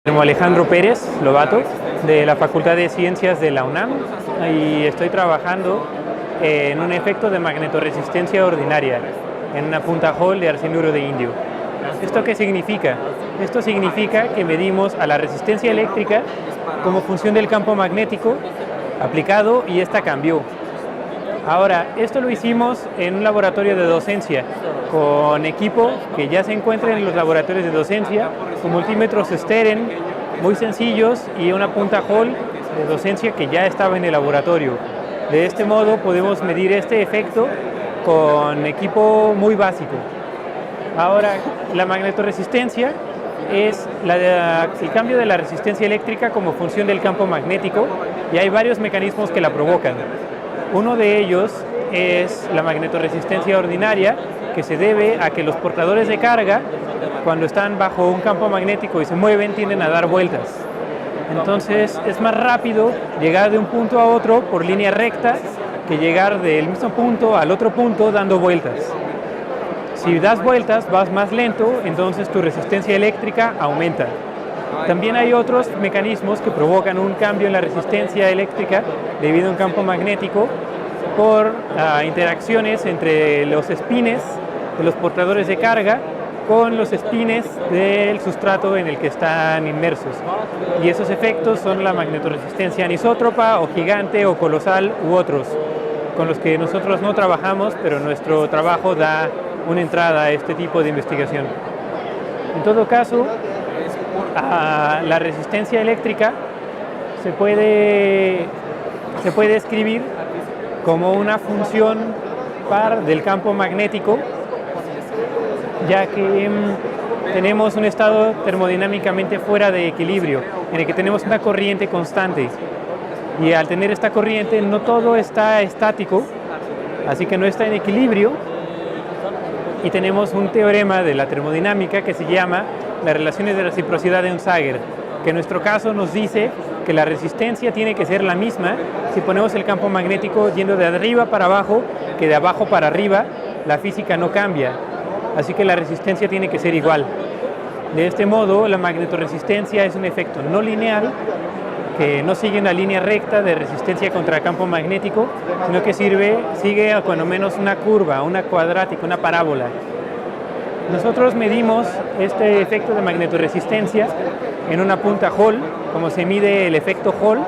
Como Alejandro Pérez Lobato, de la Facultad de Ciencias de la UNAM, y estoy trabajando en un efecto de magnetoresistencia ordinaria en una punta Hall de arsenuro de indio. ¿Esto qué significa? Esto significa que medimos a la resistencia eléctrica como función del campo magnético aplicado y esta cambió. Ahora, esto lo hicimos en un laboratorio de docencia con equipo que ya se encuentra en los laboratorios de docencia, con multímetros Steren muy sencillos y una punta Hall de docencia que ya estaba en el laboratorio. De este modo podemos medir este efecto con equipo muy básico. Ahora, la magnetoresistencia es el cambio de la resistencia eléctrica como función del campo magnético, y hay varios mecanismos que la provocan. Uno de ellos es la magnetoresistencia ordinaria, que se debe a que los portadores de carga, cuando están bajo un campo magnético y se mueven, tienden a dar vueltas. Entonces es más rápido llegar de un punto a otro por línea recta que llegar del mismo punto al otro punto dando vueltas. Si das vueltas vas más lento, entonces tu resistencia eléctrica aumenta. También hay otros mecanismos que provocan un cambio en la resistencia eléctrica debido a un campo magnético por interacciones entre los espines de los portadores de carga con los espines del sustrato en el que están inmersos. Y esos efectos son la magnetoresistencia anisótropa o gigante o colosal u otros, con los que nosotros no trabajamos, pero nuestro trabajo da una entrada a este tipo de investigación. En todo caso, la resistencia eléctrica se puede escribir como una función par del campo magnético, ya que tenemos un estado termodinámicamente fuera de equilibrio, en el que tenemos una corriente constante. Y al tener esta corriente, no todo está estático, así que no está en equilibrio. Y tenemos un teorema de la termodinámica que se llama las relaciones de reciprocidad de Onsager, que en nuestro caso nos dice que la resistencia tiene que ser la misma si ponemos el campo magnético yendo de arriba para abajo que de abajo para arriba. La física no cambia, así que la resistencia tiene que ser igual. De este modo, la magnetoresistencia es un efecto no lineal que no sigue una línea recta de resistencia contra campo magnético, sino que sigue cuando menos una curva, una cuadrática, una parábola. Nosotros medimos este efecto de magnetoresistencia en una punta Hall, como se mide el efecto Hall,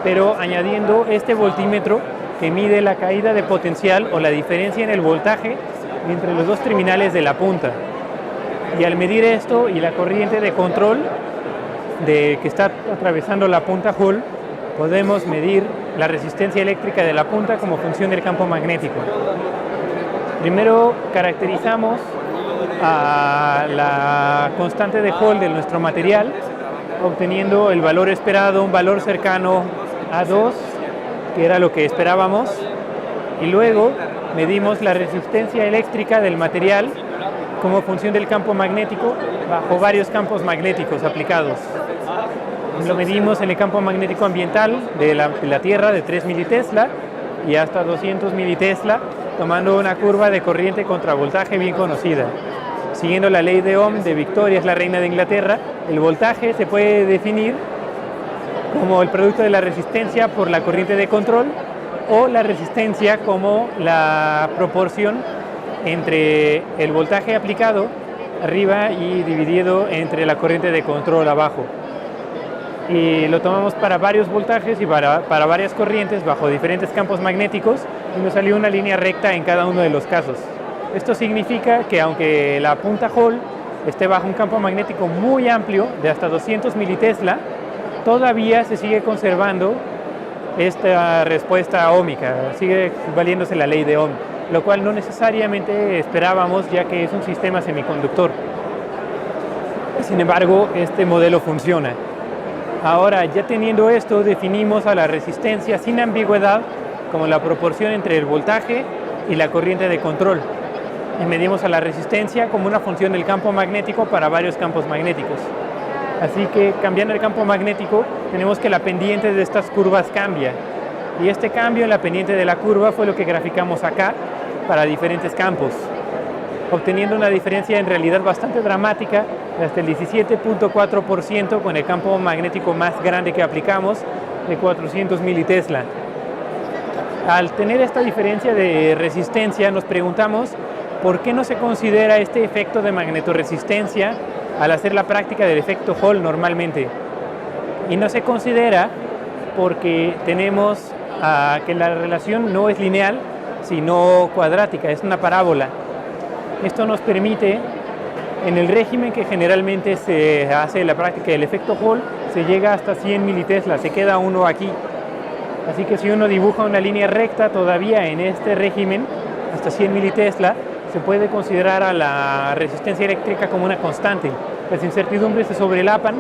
pero añadiendo este voltímetro que mide la caída de potencial o la diferencia en el voltaje entre los dos terminales de la punta. Y al medir esto y la corriente de control que está atravesando la punta Hall, podemos medir la resistencia eléctrica de la punta como función del campo magnético. Primero caracterizamos a la constante de Hall de nuestro material, obteniendo el valor esperado, un valor cercano a 2, que era lo que esperábamos, y luego medimos la resistencia eléctrica del material como función del campo magnético bajo varios campos magnéticos aplicados. Lo medimos en el campo magnético ambiental de la Tierra de 3 militesla y hasta 200 militesla, tomando una curva de corriente contra voltaje bien conocida. Siguiendo la ley de Ohm de Victoria, es la reina de Inglaterra, el voltaje se puede definir como el producto de la resistencia por la corriente de control, o la resistencia como la proporción entre el voltaje aplicado arriba y dividido entre la corriente de control abajo. Y lo tomamos para varios voltajes y para varias corrientes bajo diferentes campos magnéticos, y nos salió una línea recta en cada uno de los casos. Esto significa que aunque la punta Hall esté bajo un campo magnético muy amplio de hasta 200 militesla, todavía se sigue conservando esta respuesta óhmica, sigue valiéndose la ley de Ohm, lo cual no necesariamente esperábamos, ya que es un sistema semiconductor. Sin embargo, este modelo funciona. Ahora, ya teniendo esto, definimos a la resistencia sin ambigüedad como la proporción entre el voltaje y la corriente de control. Y medimos a la resistencia como una función del campo magnético para varios campos magnéticos. Así que, cambiando el campo magnético, tenemos que la pendiente de estas curvas cambia. Y este cambio en la pendiente de la curva fue lo que graficamos acá para diferentes campos. obteniendo una diferencia en realidad bastante dramática, hasta el 17.4% con el campo magnético más grande que aplicamos, de 400 militesla. Al tener esta diferencia de resistencia, nos preguntamos por qué no se considera este efecto de magnetoresistencia al hacer la práctica del efecto Hall normalmente. Y no se considera porque tenemos que la relación no es lineal, sino cuadrática, es una parábola. Esto nos permite, en el régimen que generalmente se hace la práctica del efecto Hall, se llega hasta 100 militesla, se queda uno aquí. Así que si uno dibuja una línea recta todavía en este régimen, hasta 100 militesla, se puede considerar a la resistencia eléctrica como una constante. Las incertidumbres se sobrelapan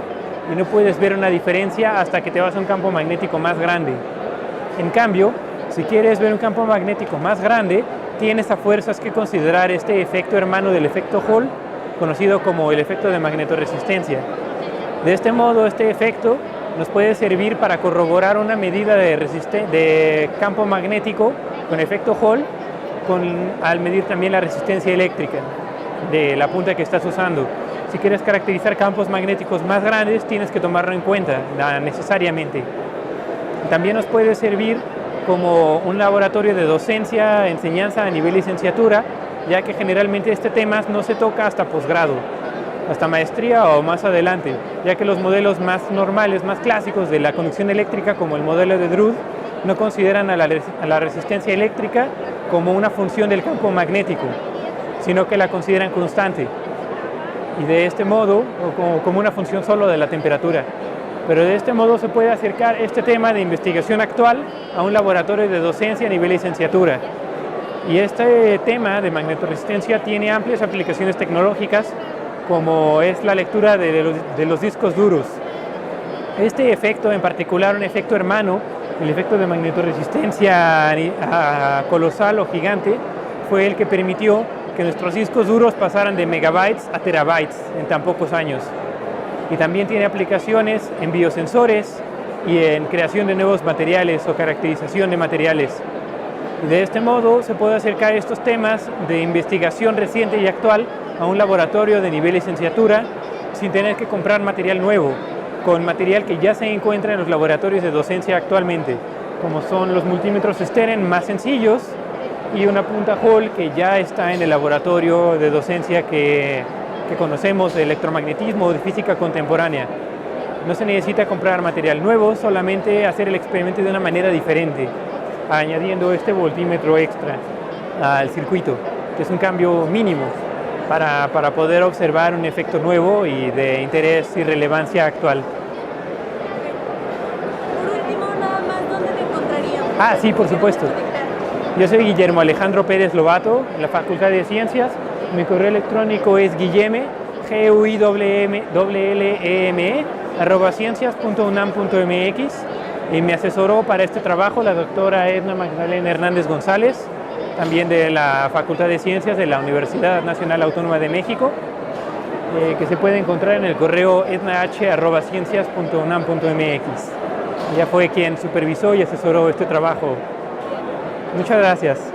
y no puedes ver una diferencia hasta que te vas a un campo magnético más grande. En cambio, si quieres ver un campo magnético más grande, tienes a fuerzas que considerar este efecto hermano del efecto Hall, conocido como el efecto de magnetoresistencia. De este modo, este efecto nos puede servir para corroborar una medida de campo magnético con efecto Hall, al medir también la resistencia eléctrica de la punta que estás usando. Si quieres caracterizar campos magnéticos más grandes, tienes que tomarlo en cuenta necesariamente. También nos puede servir como un laboratorio de docencia, enseñanza a nivel licenciatura, ya que generalmente este tema no se toca hasta posgrado, hasta maestría o más adelante, ya que los modelos más normales, más clásicos de la conducción eléctrica, como el modelo de Drude, no consideran a la resistencia eléctrica como una función del campo magnético, sino que la consideran constante, y de este modo, o como una función solo de la temperatura. Pero de este modo se puede acercar este tema de investigación actual a un laboratorio de docencia a nivel licenciatura. Y este tema de magnetoresistencia tiene amplias aplicaciones tecnológicas, como es la lectura de los discos duros. Este efecto, en particular un efecto hermano, el efecto de magnetoresistencia colosal o gigante, fue el que permitió que nuestros discos duros pasaran de megabytes a terabytes en tan pocos años. Y también tiene aplicaciones en biosensores y en creación de nuevos materiales o caracterización de materiales. Y de este modo se puede acercar estos temas de investigación reciente y actual a un laboratorio de nivel licenciatura sin tener que comprar material nuevo, con material que ya se encuentra en los laboratorios de docencia actualmente, como son los multímetros Steren más sencillos y una punta Hall que ya está en el laboratorio de docencia que conocemos de electromagnetismo o de física contemporánea. No se necesita comprar material nuevo, solamente hacer el experimento de una manera diferente, añadiendo este voltímetro extra al circuito, que es un cambio mínimo para poder observar un efecto nuevo y de interés y relevancia actual. Por último, nada más, ¿dónde te encontraríamos? Sí, por supuesto. Yo soy Guillermo Alejandro Pérez Lobato, en la Facultad de Ciencias. Mi correo electrónico es guilleme, guilleme, @ciencias.unam.mx, y me asesoró para este trabajo la doctora Edna Magdalena Hernández González, también de la Facultad de Ciencias de la Universidad Nacional Autónoma de México, que se puede encontrar en el correo ednah@ciencias.unam.mx. Ella fue quien supervisó y asesoró este trabajo. Muchas gracias.